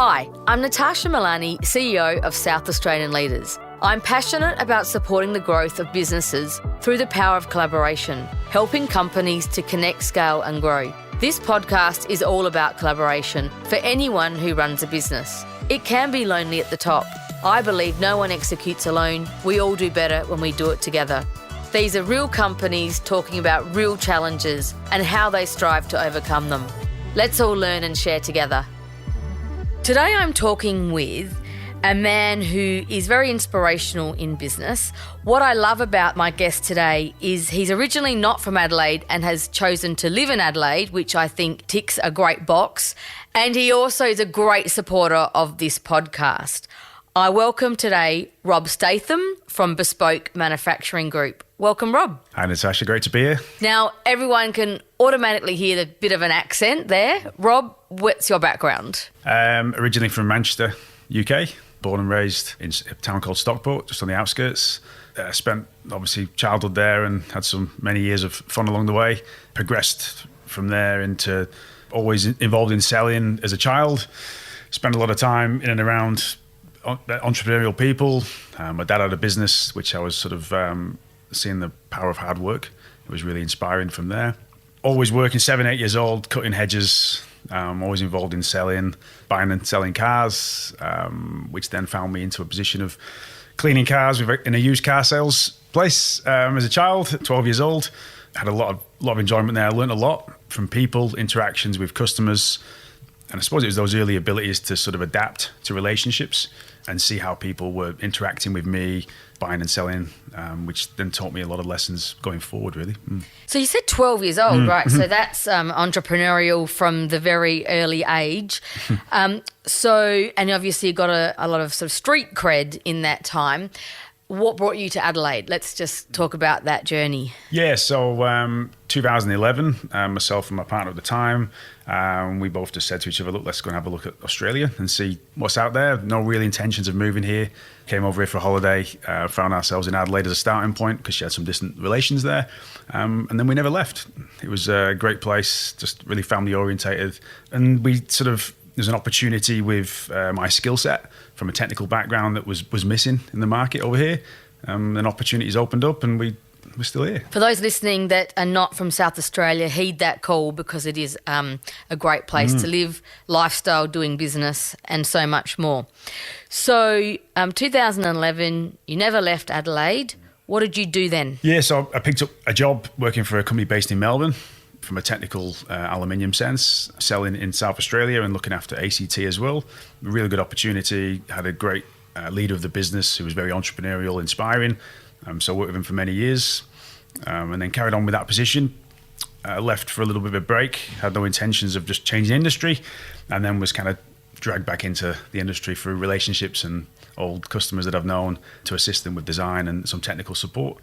Hi, I'm Natasha, CEO of South Australian Leaders. I'm passionate about supporting the growth of businesses through the power of collaboration, helping companies to connect, scale and grow. This podcast is all about collaboration for anyone who runs a business. It can be lonely at the top. I believe no one executes alone. We all do better when we do it together. These are real companies talking about real challenges and how they strive to overcome them. Let's all learn and share together. Today I'm talking with a man who is very inspirational in business. What I love about my guest today is he's originally not from Adelaide and has chosen to live in Adelaide, which I think ticks a great box. And he also is a great supporter of this podcast. I welcome today Rob Statham from Bespoke Manufacturing Group. Welcome, Rob. Hi, Natasha. Great to be here. Now, everyone can automatically hear the bit of an accent there. Rob, what's your background? Originally from Manchester, UK. Born and raised in a town called Stockport, just on the outskirts. Spent, obviously, childhood there and had many years of fun along the way. Progressed from there into always involved in selling as a child. Spent a lot of time in and around entrepreneurial people. My dad had a business, which I was sort of seeing the power of hard work. It was really inspiring from there. Always working, 7, 8 years old, cutting hedges. Always involved in selling, buying and selling cars, which then found me into a position of cleaning cars in a used car sales place as a child, 12 years old. Had a lot of enjoyment there. I learned a lot from people, interactions with customers. And I suppose it was those early abilities to sort of adapt to relationships and see how people were interacting with me, buying and selling, which then taught me a lot of lessons going forward, really. So you said 12 years old, right? Mm-hmm. So that's entrepreneurial from the very early age. And obviously you got a lot of sort of street cred in that time. What brought you to Adelaide? Let's just talk about that journey. Yeah, so 2011, myself and my partner at the time, we both just said to each other, look, let's go and have a look at Australia and see what's out there. No real intentions of moving here. Came over here for a holiday, found ourselves in Adelaide as a starting point because she had some distant relations there. And then we never left. It was a great place, just really family orientated. And there's an opportunity with my skill set from a technical background that was missing in the market over here. And opportunities opened up and we're still here. For those listening that are not from South Australia, heed that call because it is a great place to live, lifestyle, doing business and so much more. So 2011, you never left Adelaide. What did you do then? Yeah, so I picked up a job working for a company based in Melbourne from a technical aluminium sense, selling in South Australia and looking after ACT as well. A really good opportunity, had a great leader of the business who was very entrepreneurial, inspiring. So I worked with him for many years and then carried on with that position. Left for a little bit of a break, had no intentions of just changing industry, and then was kind of dragged back into the industry through relationships and old customers that I've known to assist them with design and some technical support.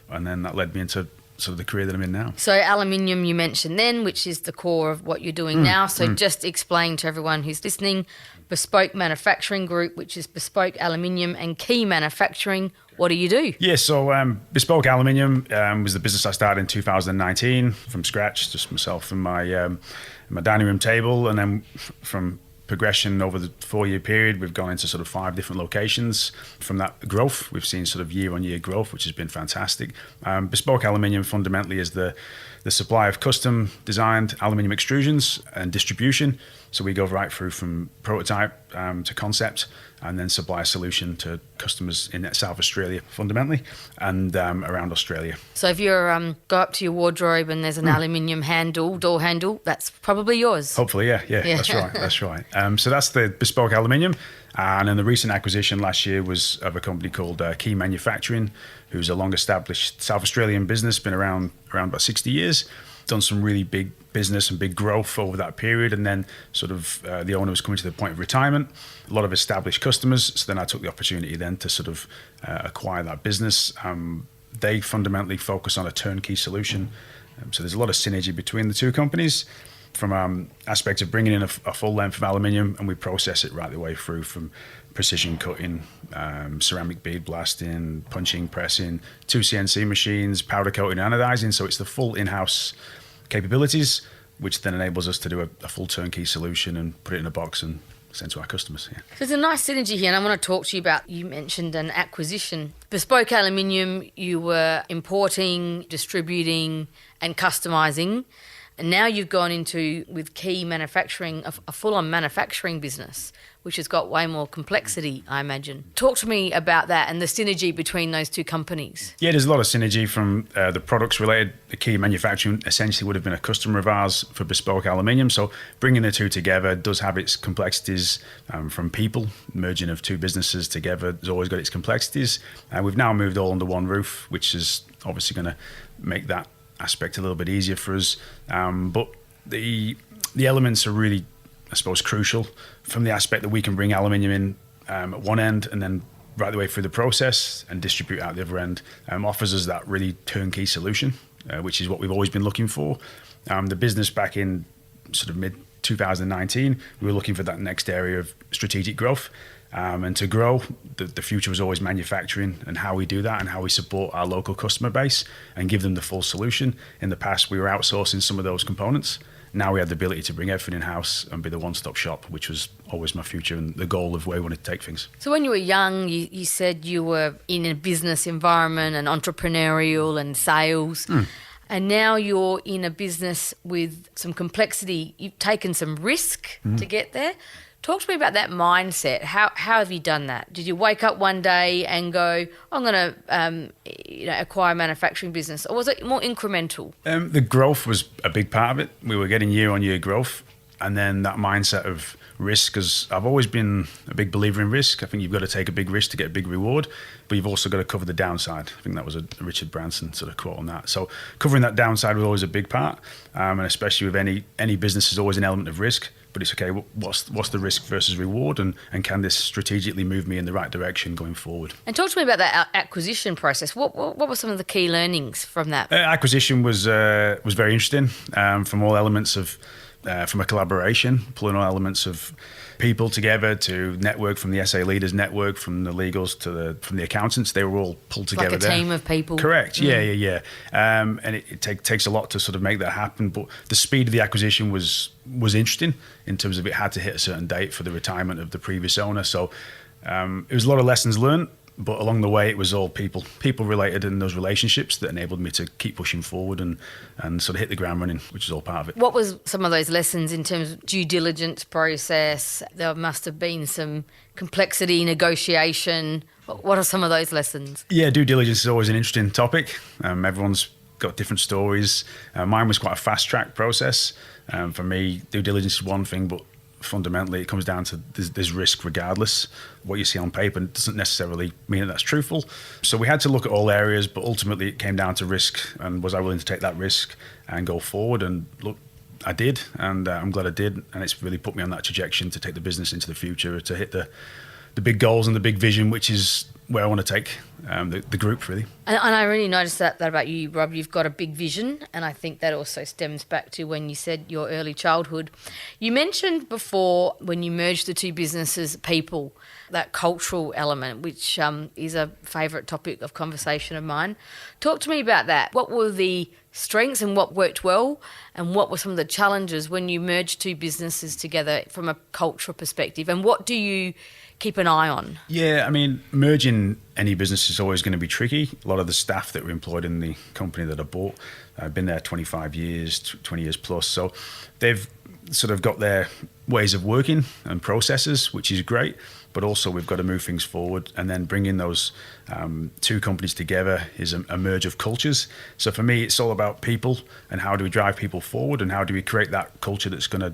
And then that led me into sort of the career that I'm in now. So aluminium you mentioned then, which is the core of what you're doing now. So just explain to everyone who's listening, Bespoke Manufacturing Group, which is bespoke aluminium and key manufacturing. What do you do? Yeah, so Bespoke Aluminium was the business I started in 2019 from scratch, just myself and my dining room table. And then from progression over the 4-year period, we've gone into sort of 5 different locations. From that growth, we've seen sort of year-on-year growth, which has been fantastic. Bespoke Aluminium fundamentally is the supply of custom designed aluminium extrusions and distribution. So we go right through from prototype to concept and then supply a solution to customers in South Australia fundamentally and around Australia. So if you go up to your wardrobe and there's an aluminium handle, door handle, that's probably yours. Hopefully, yeah. That's right. So that's the Bespoke Aluminium. And then the recent acquisition last year was of a company called Key Manufacturing, who's a long-established South Australian business, been around about 60 years, done some really big business and big growth over that period. And then sort of the owner was coming to the point of retirement, a lot of established customers. So then I took the opportunity then to sort of acquire that business. They fundamentally focus on a turnkey solution. So there's a lot of synergy between the two companies from aspect of bringing in a full length of aluminium, and we process it right the way through from precision cutting, ceramic bead blasting, punching, pressing, 2 CNC machines, powder coating, anodizing. So it's the full in-house capabilities, which then enables us to do a full turnkey solution and put it in a box and send to our customers. Yeah. So there's a nice synergy here, and I want to talk to you about, you mentioned an acquisition. Bespoke Aluminium, you were importing, distributing and customising, and now you've gone into, with Key Manufacturing, a full-on manufacturing business, which has got way more complexity, I imagine. Talk to me about that and the synergy between those two companies. Yeah, there's a lot of synergy from the products related. The Key Manufacturing essentially would have been a customer of ours for Bespoke Aluminium. So bringing the two together does have its complexities from people. Merging of two businesses together has always got its complexities. We've now moved all under one roof, which is obviously going to make that aspect a little bit easier for us. But the elements are really, I suppose, crucial from the aspect that we can bring aluminium in at one end and then right the way through the process and distribute out the other end. Offers us that really turnkey solution, which is what we've always been looking for. The business back in sort of mid 2019, we were looking for that next area of strategic growth. And to grow, the future was always manufacturing and how we do that and how we support our local customer base and give them the full solution. In the past, we were outsourcing some of those components. Now we had the ability to bring everything in-house and be the one-stop shop, which was always my future and the goal of where we wanted to take things. So when you were young, you said you were in a business environment and entrepreneurial and sales. And now you're in a business with some complexity. You've taken some risk to get there. Talk to me about that mindset. How have you done that? Did you wake up one day and go, I'm going to acquire a manufacturing business? Or was it more incremental? The growth was a big part of it. We were getting year-on-year growth. And then that mindset of risk, because I've always been a big believer in risk. I think you've got to take a big risk to get a big reward, but you've also got to cover the downside. I think that was a Richard Branson sort of quote on that. So covering that downside was always a big part. And especially with any business, there's always an element of risk. But it's okay, what's the risk versus reward, and can this strategically move me in the right direction going forward? And talk to me about that acquisition process. What were some of the key learnings from that? Acquisition was very interesting from all elements of, from a collaboration, pulling all elements of people together to network, from the SA leaders network, from the legals to from the accountants. They were all pulled together like a team of people. Correct. Yeah. And it takes a lot to sort of make that happen. But the speed of the acquisition was interesting in terms of it had to hit a certain date for the retirement of the previous owner. So it was a lot of lessons learned. But along the way, it was all people related and those relationships that enabled me to keep pushing forward and sort of hit the ground running, which is all part of it. What was some of those lessons in terms of due diligence process? There must have been some complexity, negotiation. What are some of those lessons? Yeah, due diligence is always an interesting topic. Everyone's got different stories. Mine was quite a fast-track process. For me, due diligence is one thing, but fundamentally it comes down to there's risk regardless. What you see on paper doesn't necessarily mean that that's truthful. So we had to look at all areas, but ultimately it came down to risk, and was I willing to take that risk and go forward? And look, I did, and I'm glad I did, and it's really put me on that trajectory to take the business into the future, to hit the big goals and the big vision, which is where I want to take the group, really. And I really noticed that about you, Rob. You've got a big vision, and I think that also stems back to when you said your early childhood. You mentioned before, when you merged the two businesses, people, that cultural element, which is a favourite topic of conversation of mine. Talk to me about that. What were the strengths and what worked well, and what were some of the challenges when you merged two businesses together from a cultural perspective, and what do you keep an eye on? Yeah, I mean, merging any business is always going to be tricky. A lot of the staff that were employed in the company that I bought, I've been there 25 years, 20 years plus. So they've sort of got their ways of working and processes, which is great. But also we've got to move things forward, and then bringing those two companies together is a merge of cultures. So for me, it's all about people and how do we drive people forward, and how do we create that culture that's going to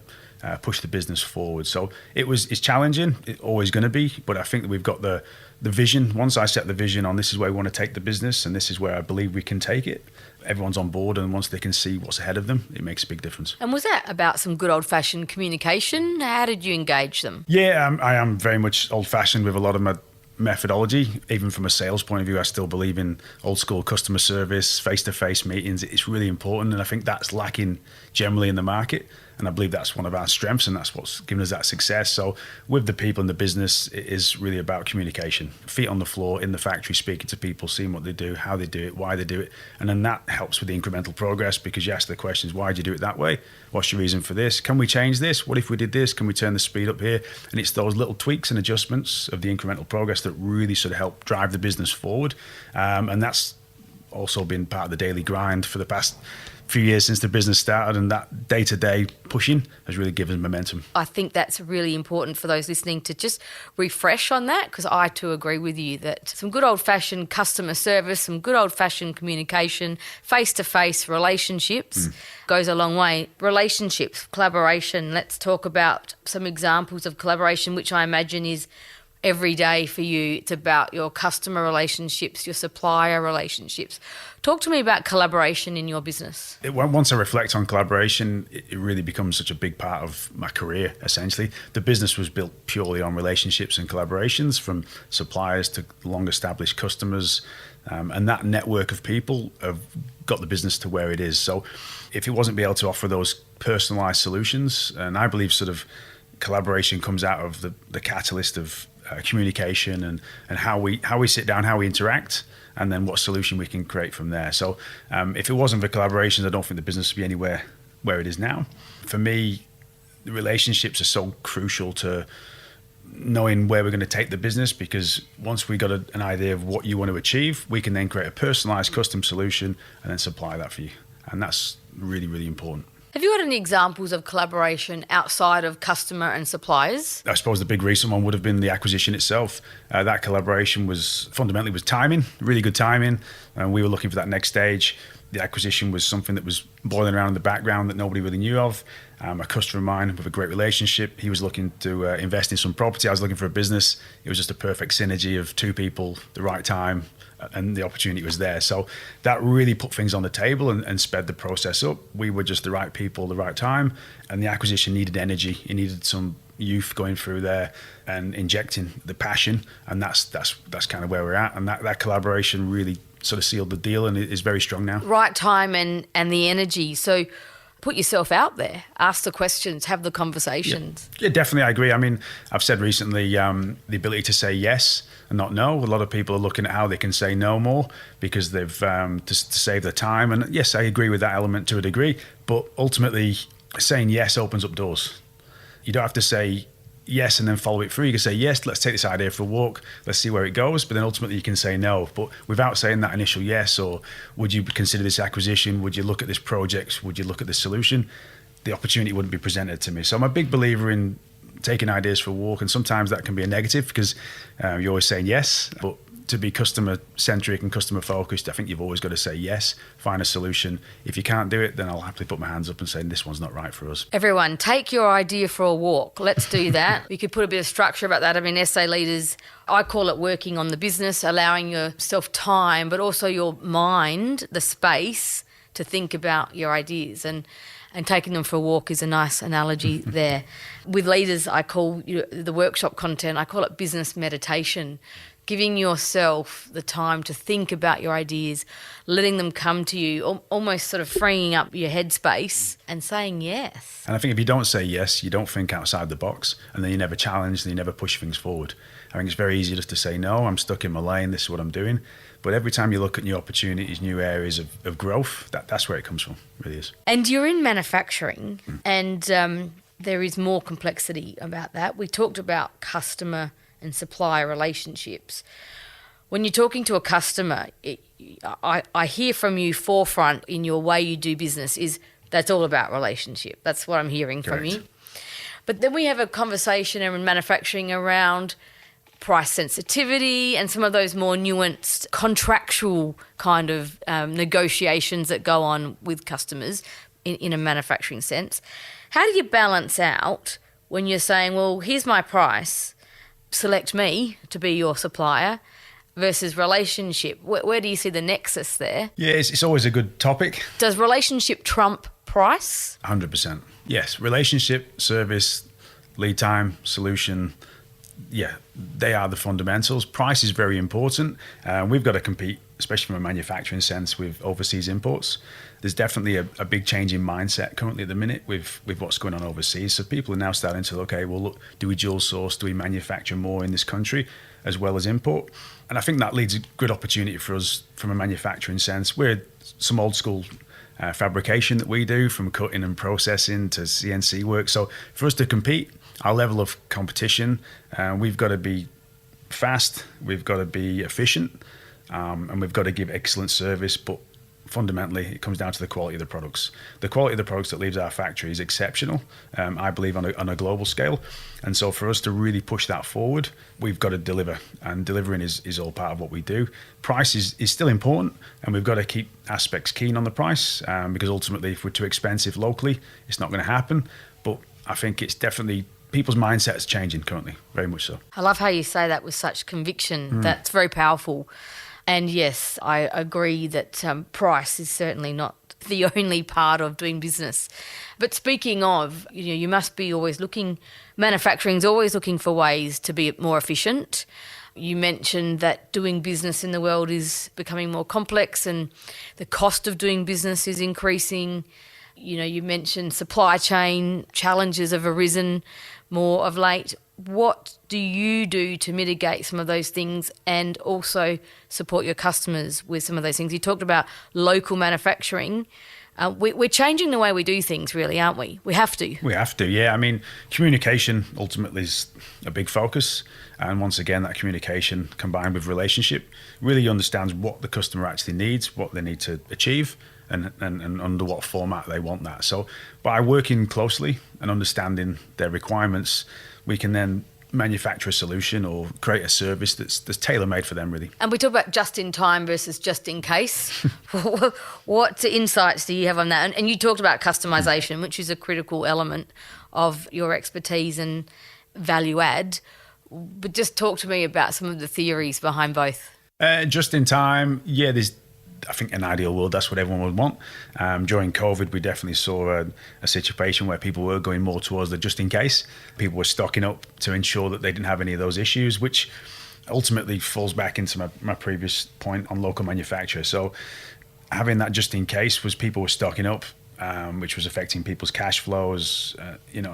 push the business forward. So it's challenging, it's always going to be, but I think that we've got the vision. Once I set the vision on this is where we want to take the business and this is where I believe we can take it, everyone's on board, and once they can see what's ahead of them, it makes a big difference. And was that about some good old-fashioned communication? How did you engage them? Yeah, I am very much old-fashioned with a lot of my methodology. Even from a sales point of view, I still believe in old-school customer service, face-to-face meetings. It's really important, and I think that's lacking generally in the market. And I believe that's one of our strengths, and that's what's given us that success. So with the people in the business, it is really about communication. Feet on the floor in the factory, speaking to people, seeing what they do, how they do it, why they do it. And then that helps with the incremental progress, because you ask the questions, why do you do it that way? What's your reason for this? Can we change this? What if we did this? Can we turn the speed up here? And it's those little tweaks and adjustments of the incremental progress that really sort of help drive the business forward. And that's also been part of the daily grind for the past few years since the business started, and that day-to-day pushing has really given momentum. I think that's really important for those listening to just refresh on that, because I too agree with you that some good old-fashioned customer service, some good old-fashioned communication, face-to-face relationships goes a long way. Relationships, collaboration, let's talk about some examples of collaboration, which I imagine is every day for you. It's about your customer relationships, your supplier relationships. Talk to me about collaboration in your business. Once I reflect on collaboration, it really becomes such a big part of my career, essentially. The business was built purely on relationships and collaborations, from suppliers to long-established customers. And that network of people have got the business to where it is. So if it wasn't be able to offer those personalised solutions, and I believe sort of collaboration comes out of the catalyst of communication and how we sit down, how we interact, and then what solution we can create from there. So if it wasn't for collaborations, I don't think the business would be anywhere where it is now. For me, the relationships are so crucial to knowing where we're going to take the business, because once we got an idea of what you want to achieve, we can then create a personalized custom solution and then supply that for you. And that's really, really important. Have you got any examples of collaboration outside of customer and suppliers? I suppose the big recent one would have been the acquisition itself. That collaboration was fundamentally timing, really good timing. And we were looking for that next stage. The acquisition was something that was boiling around in the background that nobody really knew of. A customer of mine with a great relationship, he was looking to invest in some property. I was looking for a business. It was just a perfect synergy of two people, the right time, and the opportunity was there. So that really put things on the table and sped the process up. We were just the right people, the right time, and the acquisition needed energy. It needed some youth going through there and injecting the passion, and that's kind of where we're at. And that collaboration really sort of sealed the deal, and it is very strong now. Right time and the energy. So put yourself out there, ask the questions, have the conversations. Yeah, definitely, I agree. I mean, I've said recently the ability to say yes and not no. A lot of people are looking at how they can say no more because they've to save their time. And yes, I agree with that element to a degree, but ultimately saying yes opens up doors. You don't have to say yes and then follow it through. You can say yes, let's take this idea for a walk, let's see where it goes, but then ultimately you can say no. But without saying that initial yes, or would you consider this acquisition, would you look at this project, would you look at this solution, the opportunity wouldn't be presented to me. So I'm a big believer in taking ideas for a walk, and sometimes that can be a negative because you're always saying yes, but to be customer centric and customer focused, I think you've always got to say yes, find a solution. If you can't do it, then I'll happily put my hands up and say this one's not right for us. Everyone, take your idea for a walk. Let's do that. We could put a bit of structure about that. I mean, SA leaders, I call it working on the business, allowing yourself time, but also your mind, the space to think about your ideas, and taking them for a walk is a nice analogy there. With leaders, I call the workshop content, I call it business meditation. Giving yourself the time to think about your ideas, letting them come to you, almost sort of freeing up your headspace and saying yes. And I think if you don't say yes, you don't think outside the box, and then you never challenge and you never push things forward. I think it's very easy just to say, no, I'm stuck in my lane, this is what I'm doing. But every time you look at new opportunities, new areas of growth, that's where it comes from, it really is. And you're in manufacturing, and there is more complexity about that. We talked about customer and supplier relationships. When you're talking to a customer, I hear from you forefront in your way you do business is that's all about relationship. That's what I'm hearing Correct. From you. But then we have a conversation in manufacturing around price sensitivity and some of those more nuanced contractual kind of negotiations that go on with customers in a manufacturing sense. How do you balance out when you're saying, well, here's my price, select me to be your supplier, versus relationship? Where do you see the nexus there? Yeah, it's always a good topic. Does relationship trump price? 100%. Yes, relationship, service, lead time, solution, yeah, they are the fundamentals. Price is very important. We've got to compete especially from a manufacturing sense with overseas imports. There's definitely a big change in mindset currently at the minute with what's going on overseas. So people are now starting to look, okay, well, look, do we dual source? Do we manufacture more in this country as well as import? And I think that leads a good opportunity for us from a manufacturing sense. We're some old school fabrication that we do, from cutting and processing to CNC work. So for us to compete, our level of competition, we've got to be fast, we've got to be efficient, and we've got to give excellent service. But fundamentally, it comes down to the quality of the products. The quality of the products that leaves our factory is exceptional, I believe, on a global scale. And so for us to really push that forward, we've got to deliver. And delivering is all part of what we do. Price is still important, and we've got to keep aspects keen on the price, because ultimately, if we're too expensive locally, it's not going to happen. But I think it's definitely people's mindset is changing currently, very much so. I love how you say that with such conviction. That's very powerful. And yes, I agree that price is certainly not the only part of doing business. But speaking of, you must be always manufacturing's always looking for ways to be more efficient. You mentioned that doing business in the world is becoming more complex and the cost of doing business is increasing. You mentioned supply chain challenges have arisen more of late. What do you do to mitigate some of those things and also support your customers with some of those things? You talked about local manufacturing. We're changing the way we do things, really, aren't we? We have to. We have to, yeah. I mean, communication ultimately is a big focus. And once again, that communication combined with relationship really understands what the customer actually needs, what they need to achieve, and under what format they want that. So by working closely and understanding their requirements, we can then manufacture a solution or create a service that's tailor-made for them, really. And we talk about just in time versus just in case. What insights do you have on that? And you talked about customization, which is a critical element of your expertise and value add. But just talk to me about some of the theories behind both. Just in time, yeah, there's, I think, an ideal world, that's what everyone would want. During COVID, we definitely saw a situation where people were going more towards the just in case. People were stocking up to ensure that they didn't have any of those issues, which ultimately falls back into my previous point on local manufacture. So having that just in case was people were stocking up, which was affecting people's cash flows,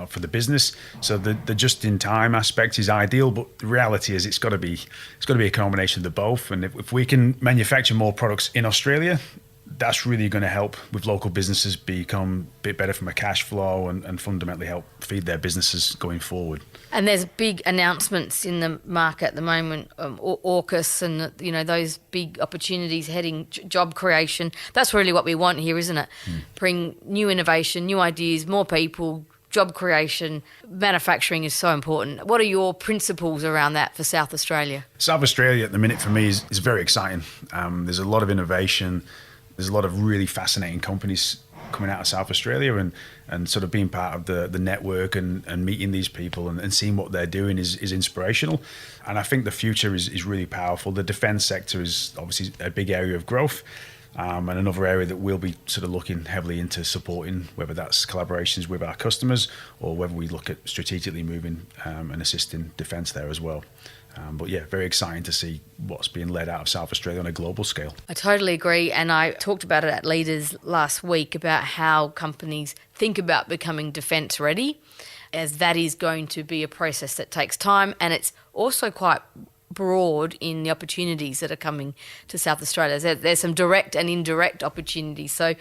for the business. So the just-in-time aspect is ideal, but the reality is it's got to be a combination of the both. And if we can manufacture more products in Australia, that's really going to help with local businesses become a bit better from a cash flow and fundamentally help feed their businesses going forward. And there's big announcements in the market at the moment, AUKUS and, those big opportunities heading job creation. That's really what we want here, isn't it? Bring new innovation, new ideas, more people, job creation. Manufacturing is so important. What are your principles around that for South Australia? South Australia at the minute for me is very exciting. There's a lot of innovation. There's a lot of really fascinating companies coming out of South Australia, and sort of being part of the network and meeting these people and seeing what they're doing is inspirational. And I think the future is really powerful. The defence sector is obviously a big area of growth, and another area that we'll be sort of looking heavily into supporting, whether that's collaborations with our customers or whether we look at strategically moving and assisting defence there as well. But yeah, very exciting to see what's being led out of South Australia on a global scale. I totally agree. And I talked about it at Leaders last week about how companies think about becoming defence ready, as that is going to be a process that takes time. And it's also quite broad in the opportunities that are coming to South Australia. There's some direct and indirect opportunities. So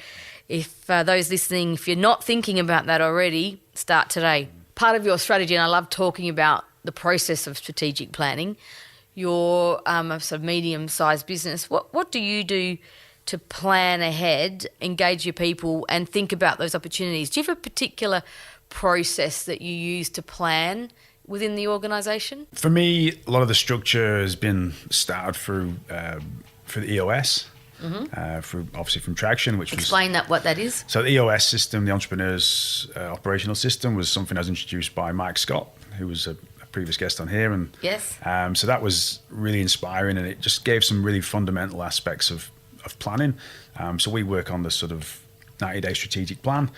if those listening, if you're not thinking about that already, start today. Part of your strategy, and I love talking about the process of strategic planning, you're a sort of medium-sized business. What do you do to plan ahead, engage your people and think about those opportunities? Do you have a particular process that you use to plan within the organisation? For me, a lot of the structure has been started through the EOS, through obviously from Traction, which Explain what that is. So the EOS system, the Entrepreneur's Operational System, was something that was introduced by Mike Scott, who was a previous guest on here, and yes, so that was really inspiring, and it just gave some really fundamental aspects of planning. So we work on the sort of 90-day strategic plan.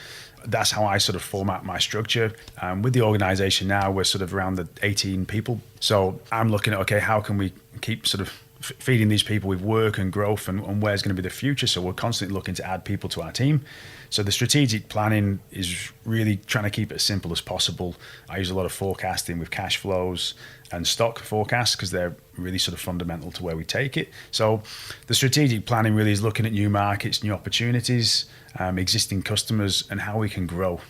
That's how I sort of format my structure. With the organisation now, we're sort of around the 18 people. So I'm looking at, okay, how can we keep sort of feeding these people with work and growth and where's going to be the future. So we're constantly looking to add people to our team. So the strategic planning is really trying to keep it as simple as possible. I use a lot of forecasting with cash flows and stock forecasts because they're really sort of fundamental to where we take it. So the strategic planning really is looking at new markets, new opportunities, existing customers, and how we can grow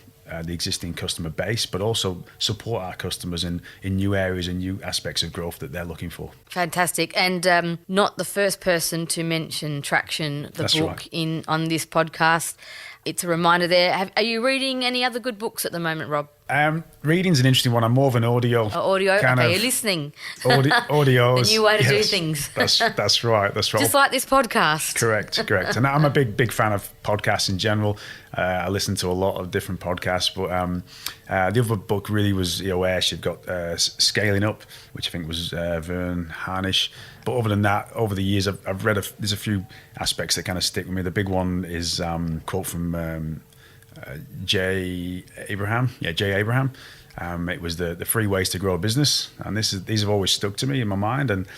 the existing customer base, but also support our customers in new areas and new aspects of growth that they're looking for. Fantastic. And not the first person to mention Traction, the That's book, right. on this podcast. It's a reminder there. Are you reading any other good books at the moment, Rob? Reading's an interesting one. I'm more of an audio. Audio? Okay, you're listening. Audio. The new way to do things. That's right. That's right. Just like this podcast. Correct. And I'm a big fan of podcasts in general. I listen to a lot of different podcasts, but the other book really was EOS. You've got Scaling Up, which I think was Vern Harnish. But other than that, over the years, I've read there's a few aspects that kind of stick with me. The big one is a quote from Jay Abraham. It was the 3 ways to grow a business, and these have always stuck to me in my mind. And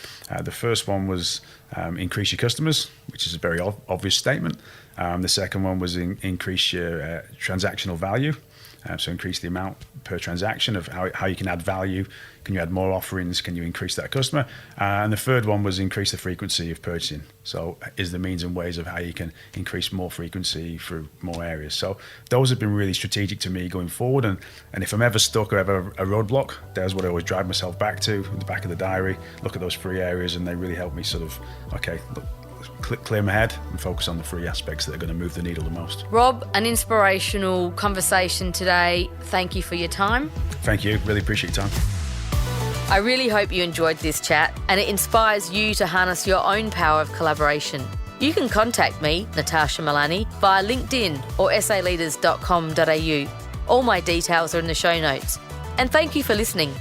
the first one was increase your customers, which is a very obvious statement. The second one was increase your transactional value, so increase the amount per transaction of how you can add value. Can you add more offerings? Can you increase that customer? And the third one was increase the frequency of purchasing. So is the means and ways of how you can increase more frequency through more areas. So those have been really strategic to me going forward. And if I'm ever stuck or ever a roadblock, there's what I always drive myself back to, in the back of the diary, look at those 3 areas, and they really help me sort of, clear my head and focus on the 3 aspects that are going to move the needle the most. Rob, an inspirational conversation today. Thank you for your time. Thank you. Really appreciate your time. I really hope you enjoyed this chat and it inspires you to harness your own power of collaboration. You can contact me, Natasha Milani, via LinkedIn or saleaders.com.au. All my details are in the show notes. And thank you for listening.